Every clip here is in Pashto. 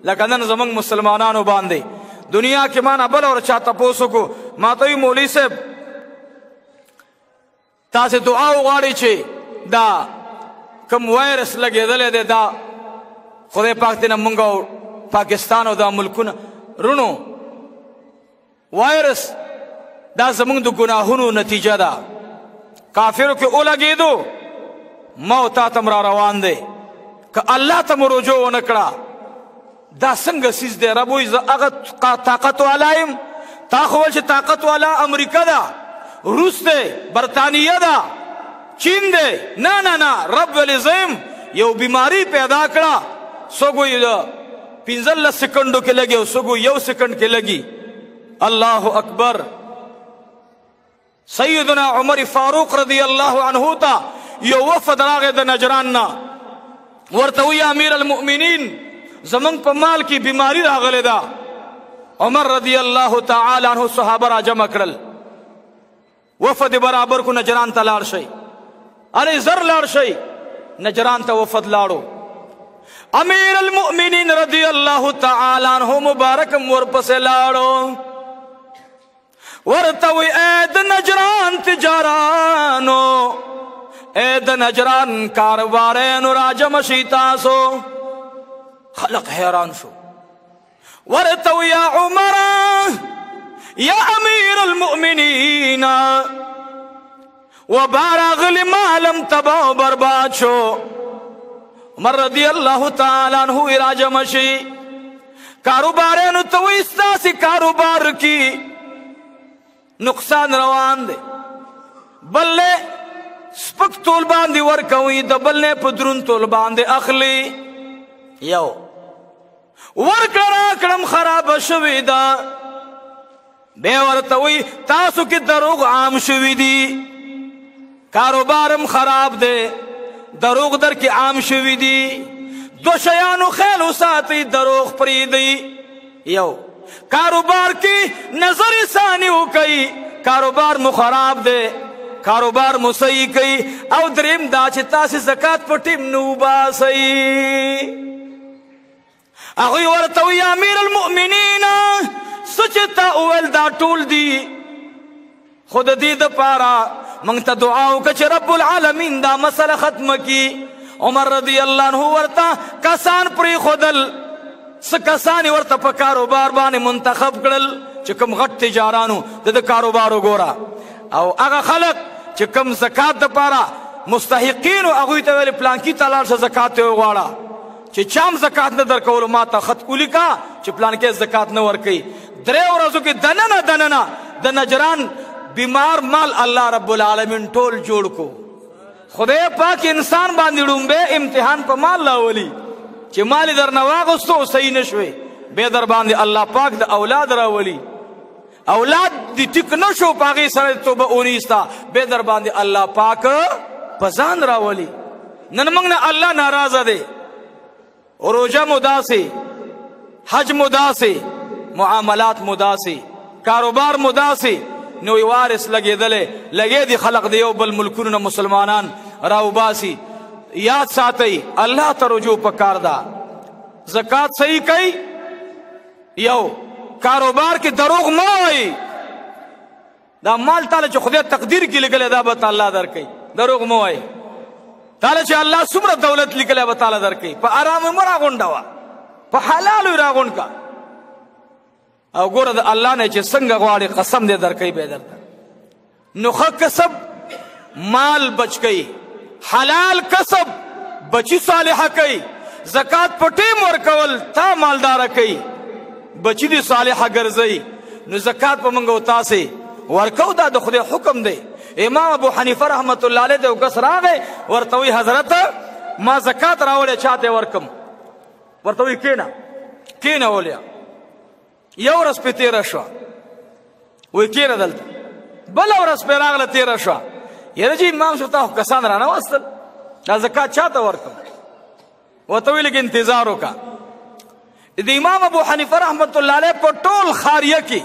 لکه نن زمونږ مسلمانانو باندې دنیا کې ما نه بل اور چا تپوس وکړو ما ته وایي مولوي صاحب تاسې دعا وغواړئ چې دا کوم وایرس لګېدلی دی دا خدای پاک دې نه مونږ او پاکستان او دا ملکونه رونو وایرس دا زمونږ د ګناهونو نتیجه ده کافرو کې ولګېدو موت تا ته را روان دی که الله ته مو رجوع ونه کړه دا څنګه څیز دی رب وایي زه هغه طاقت والا یم تا خو ویل چې طاقت والا امریکا ده روس دی برطانیه ده چین دی نه نه نه رب ویلې زه یم یو بیماری پیدا کړه څوک وایي 15 سکنډو کې لګي او څوک وایي 1 سکنډ کې لګي الله اکبر سیدنا عمر فاروق رضی الله عنه ته یو وفد راغی د نجران نه ورته وی امیر المؤمنین زمونږ په مال کې بیماری راغلی ده عمر رضی الله تعالی عنه صحابه را جمع کړل وفد برابر کو نجران ته لاړ شئ ارے زر لاړ شئ نجران ته وفد لاړو امیر المؤمنین رضی الله تعالی عنه مبارکم ورپسې لاړو ورته وی اے د نجران تجارانو اے د نجران کاروبارانو راجم شئ تاسو خلق حیران شو ورته وی یا عمر یا امیر المؤمنین وبارغل مالم تباہ و برباد شو عمر رضی اللہ تعالی عنہ راجم شئ کاروبارانو ته وی ستاسې کاروبار کی نقصان روان دی بل نه سپک تول باندې ورکوي د بل نه په درون تول باندې اخلي یو ورکړه راکړم خراب شوي ده بیا ورته وی تاسو کې دروغ عام شوي دي کاروبارم خراب دی دروغ در کې عام شوي دي دو شیانو خیال وساتئ دروغ پرېږدئ یو کاروبار کې نظر ثانی وکئ کاروبار مو خراب دی کاروبار مو صحیح کئ او دریم دا چې تاسې زکات په ټیم نه وباسئ هغوی ورته وی امیر المؤمنین څه چې تا وویل دا ټول دي خو د دې دپاره موږ ته دعا وکړه چې رب العالمین دا مسله ختمه کړي عمر رضی الله عنه ورته کسان پرېښودل څه کسان یې ورته په کاروبار باندې منتخب کړل چې کوم غټ تجارانو د کاروبار وګوره او هغه خلق چې کوم زکات دپاره مستحقینو هغوی ته ویلې پلانکي ته لاړ شه زکات یې وغواړه چې چام زکات نه درکولو ما ته خط ولیکه چې پلانکی زکات نه ورکوي 3 ورځو کې دننه د نجران بیمار مال الله رب العالمین ټول جوړ کو خدای پاک انسان باندې ډومبه امتحان په مال راولي چې مال در نه واغستو صحیح نشوي به در باندې الله پاک د اولاد راولي اولاد دې ټیک نشو پاغي سره توبه اونیستا به در باندې الله پاک پزان راولي نن موږ نه الله ناراضه دی روزه مداسي حج مداسي معاملات مداسي کاروبار مداسي نوې وارث لګې دي خلق دی یو بل ملکونو مسلمانان راوباسي یاد ساتئ الله ته رجوع پکار ده زکات صحیح کوي یو کاروبار کې دروغ مه وایئ دا مال تعالی چې خدای تقدیر کې لیکلی دا به الله درکوي دروغ مه وایئ تعالی چې الله څومره دولت لیکلی به تعالی درکوي په ارامه مه راغونډوه په حلالو یې راغونډ که او ګوره د الله نه چې څنګه غواړي قسم دې درکوي به درته نو ښه کسب مال بچ کوي حلال کسب بچی صالحه کوي زکات په ټیم ورکول تا مالداره کوي بچی دې صالحه ګرځوي نو زکات په موږ او تاسې ورکو دا د خدای حکم دی امام ابو حنیفه رحمت الله علیه د کس راغی ورته وی حضرت ما زکات راوړی چاته ورکم ورته وی کېنه ولیا یو ورځ پې تېره شوه وی کېنه دلته بله ورځ پې راغله تېره شوه یاره جی امام صاحب تا کسان رانه واستل دا زکات چاته ورکم ورته وی لږ انتظار وکړه د امام ابو حنیفه رحمت الله علیه په ټول خاریه کې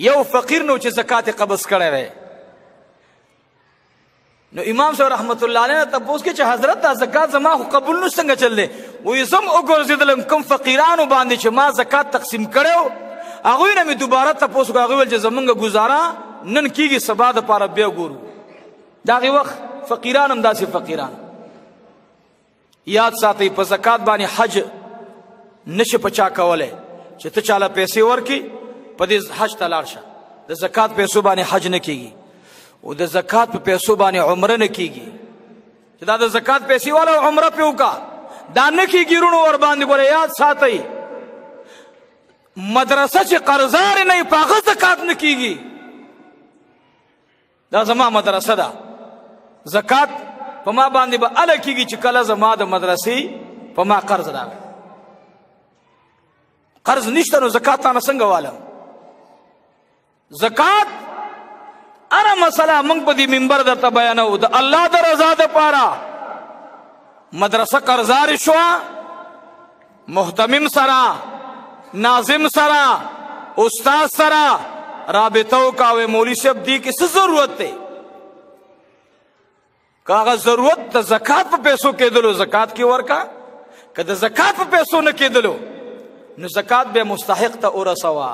یو فقیر نو چې زکات قبض کړی دی نو امام صاحب رحمت الله علیه تاسو کې چې حضرت دا زکات زما خو قبول نو څنګه چل دی وې زم وګرځیدل کوم فقیرانو باندې چې ما زکات تقسیم کړو هغه نه مې دوباره تاسو کو هغه ول چې زمونږ گزاره نن کیږي سبا د پاره بیا ګورو داغه وخت فقیران هم داسې فقیران یاد ساتي په زکات باندې حج نشه پچا کوله چې ته چاله پیسې ورکی په دې حج ته لاړ شه د زکات پیسو باندې حج نه کیږي او د زکات په پیسو باندې عمره نه کیږي چې دا د زکات پیسې والا عمره په وکا دا نه کیږي رونو ور باندې ګوره یاد ساتي مدرسه چې قرضدار نه پاغه زکات نه کیږي دا زما مدرسه ده زکات په ما باندې به ال کیږي چې کله زما د مدرسې په ما قرض راغی قرض نشته نو زکات نه څنګه والم زکات اره مسله موږ په دې منبر درته بیانو د الله د رضا لپاره مدرسه قرضدار شو محتمم سره ناظم سره استاد سره رابطه وکاوي مولوی صاحب دی کې څه ضرورت دی کاغه ضرورت د زکات په پیسو کېدلو زکات کې ورکا کله زکات په پیسو نه کېدلو نو زکات به مستحق ته ورسوا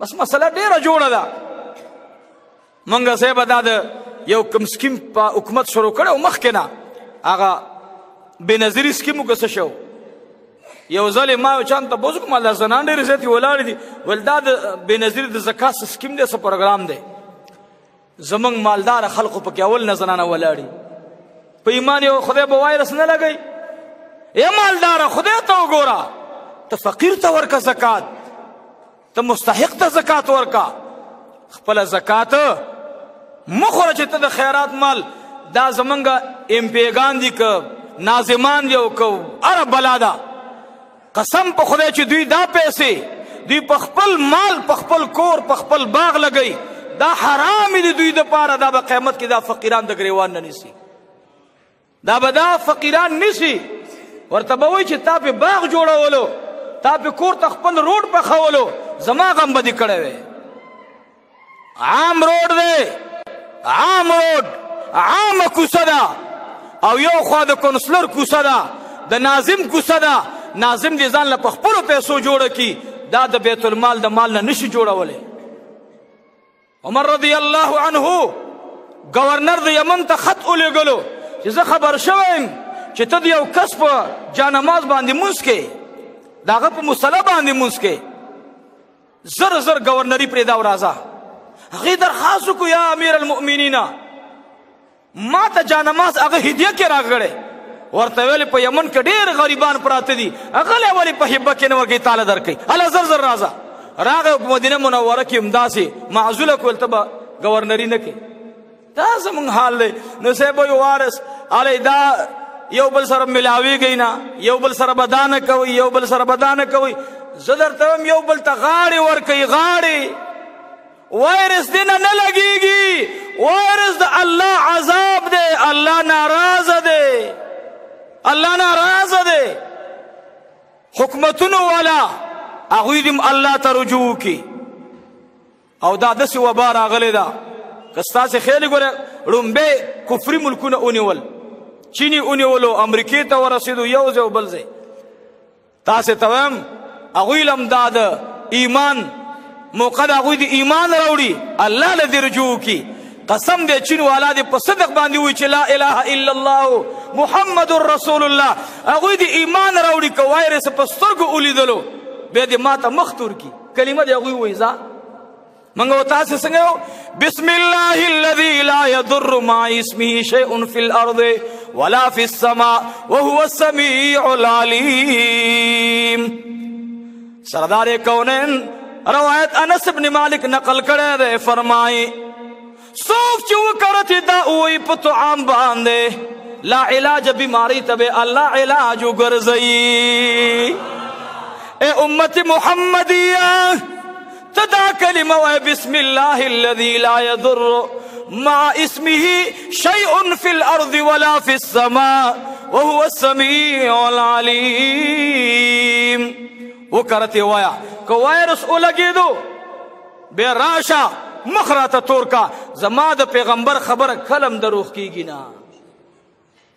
بس مسله ډیره جوړه ده منګه صاحب دا یو کوم سکیم په حکومت شروع کړو مخکې نه هغه بنظیری سکیمو کې څه شو یو ځل ما چان ته بوزو کوم الله زنان ډېر عزت ولاړ دي ولدا د بنظیر د زکات سکیم دې څه پروګرام دی زمنګ مالدار خلکو په کې اول نه زنانه ولاړی په ایمان یو خدای به وایرس نه لګي اے مالدار خدای ته وګوره ته فقیر ته ورکا زکات ته مستحق ته زکات ورکا خپل زکات مخوره چې ته د خیرات مال دا زمنګ ام پیغان دي ک ناظمان دی او ک اره بلادا قسم په خدای چې دوی دا پیسې دوی په خپل مال په خپل کور په خپل باغ لګي دا حرام دي دوی د پاره دا په قیامت کې دا فقیران د گریوان نه نسی دا به دا فقیران نسی ورته به وای چې تا په باغ جوړولو تا په کور ته خپل روډ په خولو زما غم بدی کړه وې عام روډ دی عام روډ عام کوڅه ده او یو خوا د کونسلر کوڅه ده د ناظم کوڅه ده ناظم دې ځان له خپل پیسو جوړه کی دا د بیت المال د مال نه نشي جوړولې عمر رضی الله عنه گورنر د یمن ته خط ولېګلو چې زه خبر شوم چې ته یو کس په جانماز باندې مونږ کې داغه په مصلی باندې مونږ کې زر زر گورنری پرې دا ورازه هغه درخواست کو یا امیر المؤمنین ما ته جانماز هغه هدیه کې راغړې ورته ویل په یمن کې ډېر غریبان پراته دي هغه له ولی په هبه کې نه ورګي تعالی درکې الله زر زر راځه راغه په مدینه منوره کې امداسي معزوله کول ته گورنری نه کې دا زمون حال دی نو صاحب یو وارث علی دا یو بل سره ملاوي گینا یو بل سره بدانه کوي یو بل سره بدانه کوي زدر ته یو بل ته غاړي ور کوي غاړي وایرس دینه نه لګيږي وایرس د الله عذاب دی الله ناراضه دی الله ناراضه دی حکومتونو والا هغوی دم الله ته رجوع کی او دا داسې وبا راغلی ده که ستاسې خیال ګوره ړومبی کفري ملکونه ونیول چینی ونیولو امریکې ته ورسېدو یو ځای او بل ځای تاسې ته وایم هغوی لم دا د ایمان موقع د هغوی د ایمان راوړي الله له دې رجوع کی قسم دې چین والا دې په صدق باندې وي چې لا اله الا الله محمد رسول الله هغوی د ایمان راوړي که وایرس په سترګو ولیدلو بیا دې ما ته مخ تور کی کلمه دې هغوی وایي ځه منګه تاسې څنګه بسم الله الذي لا يضر مع اسمه شيء في الارض ولا في السماء وهو السميع العليم سردار کونین روایت انس بن مالک نقل کړه ده فرمایي صوف چې وکړه دا وې په طعام باندې لا علاج بیماری ته الله علاج وګرځي اے امت محمدیه تدا کلمه بسم الله الذي لا يضر مع اسمه شيء في الارض ولا في السماء وهو السميع العليم وکړه وایا کو وایرس ولګیدو به راشه مخ راته تور کا زما د پیغمبر خبره کلم دروغ کیږي نه.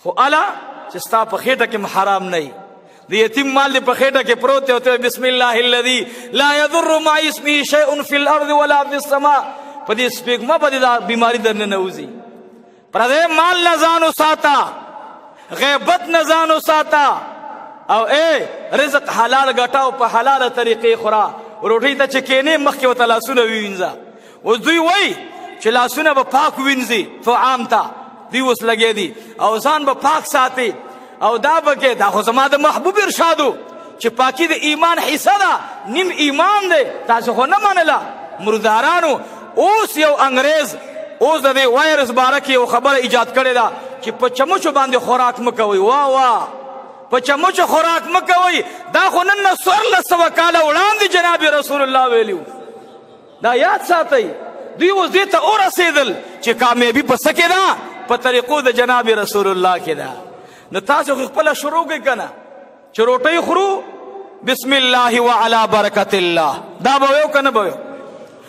خو الا چې ستا په خېټه کې حرام نه د یتیم مال دې په خېټه کې پروت دی او ته بسم الله الذي لا يضر مع اسمه شيء في الارض ولا في السماء په دې سپېږمه په دې بیماری درنه نوځي. پردې مال نه ځان وساته، غیبت نه ځان وساته، او رزق حلال ګټاو په حلاله طریقې خورا. روټۍ ته چې کېنې مخکې ورته لاسونه ووینځه. اوس دوی وایي چې لاسونه به پاک وینځي طعام ته، دوی اوس لګې دي او ځان به پاک ساتي او دا بکې دا خو زما د محبوب ارشادو چې پاکي د ایمان حصه ده، نیم ایمان دی. تاسو خو نه منله مردارانو. اوس یو انګریز اوس د دې وایرس باره کې یو خبره ایجاد کړې ده چې په چمچو باندې خوراک مه کوئ. واه په چمچو خوراک مه کوئ. دا خو نن نه 1400 کاله وړاندې جناب رسول الله ویلي وو. دا یاد ساتئ. دوی اوس دې ته ورسېدل چې کامیابي په څه کې ده؟ په طریقو د جناب رسول الله کې ده. نو تاسو خپله شروع کړئ که نه چې روټۍ خورو بسم الله وعلى برکت الله. دا به ویو که نه به ویو؟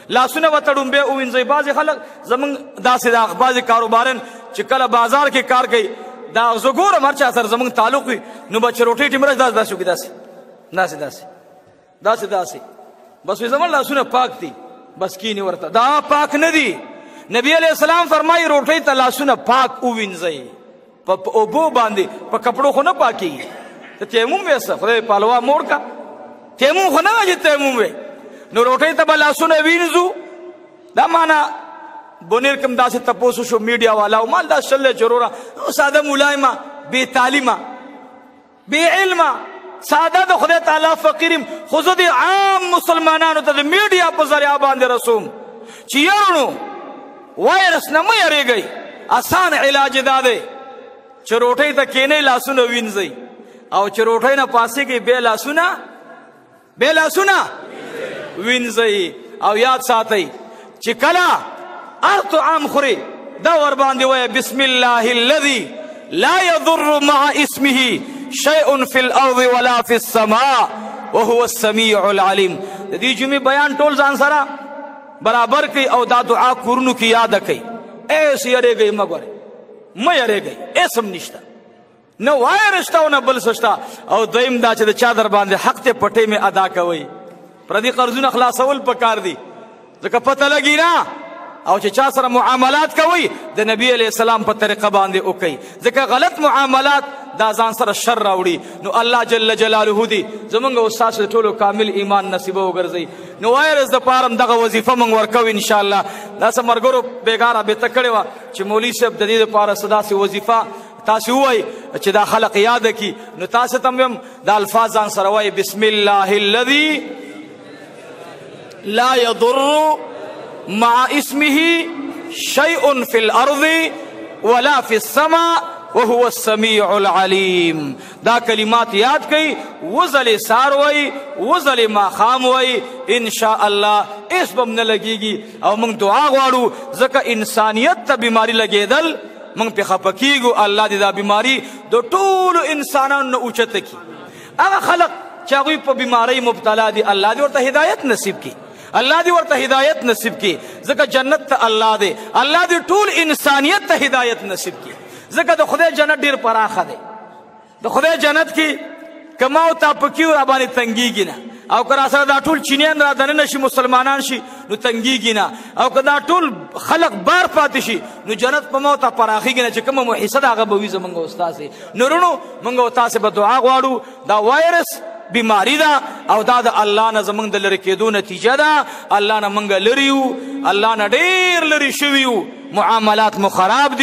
لاسونه به تړومبې ووینځئ. بعضې خلک زمونږ داسې دا بعضې کاروبارن چې کله بازار کې کار کوي دا زه ګورم هر چا سره زمونږ تعلق وي نو به چې روټۍ ټیمرش داسې وکړي داسې بس وي زمونږ لاسونه پاک دي بس کینې ورته. دا پاک نه دي. نبی علیہ السلام فرمایي روټۍ ته لاسونه پاک ووینځئ. په اوبو باندې په کپړو خو نه پاکېږي. ته تیمم ویسه خدای پالوا موړ کا تیمم خو نه وایي چې تیمم وی. نو روټۍ ته به لاسونه وینځو. دا معنا بونیر کم داسې تپوسو شو میډیا والا او مال دا شلې چروره ساده ملایمه بې تعلیمه بې علمه ساده د خدای تعالی فقیرم. خو زه د عام مسلمانانو ته د میډیا په ذریعه باندې رسوم چې یارونو وایرس نه مه یریږئ. آسان علاج دا دی چې روټۍ ته کینئ لاسونه وینځئ او چې روټۍ نه پاسېږئ بې لاسونه وینځئ. او یاد ساتئ چې کله هر طعام خوري دا ور باندې وایه بسم الله الذي لا يضر مع اسمه شيء في الارض ولا في السماء وهو السميع العليم. د دې جمعې بیان ټول ځان سره برابر کړئ او دا دعا کورونو کې یاده کړئ. ایس یریږئ مه ګورئ مه یریږئ ایس هم نشته نه وایرس شته او نه بل څه شته. او دویم دا چې د چا در باندې حق ته پټې مې ادا کوئ. پردي قرضونه خلاصول پکار دي ځکه پته لګي نه. او چې چا سره معاملات کوي د نبی علیہ السلام په طریقه باندې وکړي ځکه غلط معاملات دا ځان سره شر راوړي. نو الله جل جلاله دې زمونږ او ستاسو ټولو کامل ایمان نصیبه وګرځي. نو وایرس د پاره هم دغه وظیفه موږ ورکوو انشاءالله. دا څه ملګرو بېګا رابطه کړې وه چې مولوي صاحب د دې دپاره څه داسې وظیفه تاسو ووایئ چې دا خلق یاده کړي. نو تاسو ته هم دا الفاظ ځان سره وایئ بسم الله الذي لا يضر مع اسمه شيء في الارض ولا في السماء وهو السميع العليم. دا کلمات یاد کئ وزل سار وای وزل ماخام وای ان شاء الله اس بم نه لګيږي. او موږ دعا غواړو ځکه انسانیت ته بیماری لګیدل موږ په خپکیږو. الله دې دا بیماری د ټولو انسانانو نه اوچته کی. هغه خلق چې هغوی په بیماری مبتلا دي الله دې ورته هدایت نصیب کی. الله دې ورته هدایت نصیب کی ځکه جنت ته الله دې الله دې ټول انسانیت ته هدایت نصیب کی. ځکه د خدای جنت ډیر پراخه دی. د خدای جنت کې کما او تا پکیو را باندې تنګیږي نه. او که را سره دا ټول چینیان را دننه شي مسلمانان شي نو تنګیږي نه. او که دا ټول خلق بار پاتې شي نو جنت په ما ته پراخیږي نه چې کومه مو حصه د هغه به وي زمونږ او ستاسې. نورونو موږ او تاسې به دعا غواړو. دا وایرس بیماری ده او دا د الله نه زمونږ د لرې کېدو نتیجه ده. الله نه موږ لرې یو، الله نه ډېر لرې شوي یو، معاملات مو خراب دي.